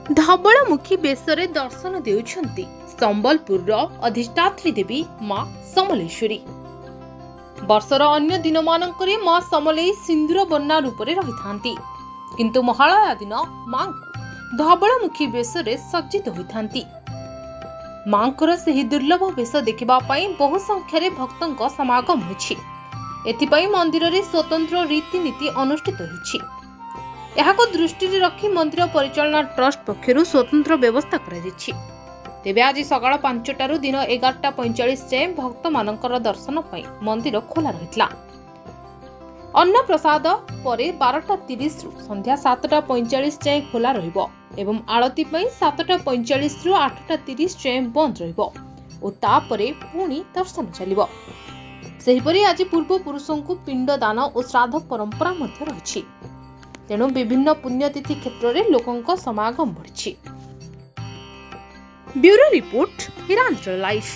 धवलमुखी बेशरे दर्शन देउछन्ति संबलपुर अधिष्ठात्री देवी माँ समलेश्वरी। वर्षर अन्य दिन मानकरे माँ समलेई सिंदूर बन्ना रूपरे रहिथांती, किंतु महालया दिन माँ धवलमुखी बेशरे सज्जित होइथांती। माँकर सेही दुर्लभ बेश देखिबा पई बहु संख्यारे भक्तंक समागम होइछि। एथिपई मंदिर रे स्वतंत्र रीतिनीति अनुष्ठित होइछि। एहाको दृष्टि रखी मंदिर परिचालना ट्रस्ट पक्षरु स्वतंत्र व्यवस्था कराଯାଇଛି। तेबे आज सकाळ 5टारु दिन 11:45 जाए भक्त मानकर दर्शन पई मंदिर खोला रहितला। अन्न प्रसाद परे 12:30 रु संध्या 7:45 जाए खोला रहिबो एवं आळती पई 7:45 रु 8:30 जाए बंद रहिबो ओ तापरे पुणी दर्शन चलिबो। सेहिपरि आज पूर्व पुरुषंकु पिंड दान और श्राद्ध परंपरा मध्ये रहिछि। तेणु विभिन्न पुण्यतिथि क्षेत्र में लोकों समागम बढ़ी। ब्यूरो रिपोर्ट हिरांचल लाइफ।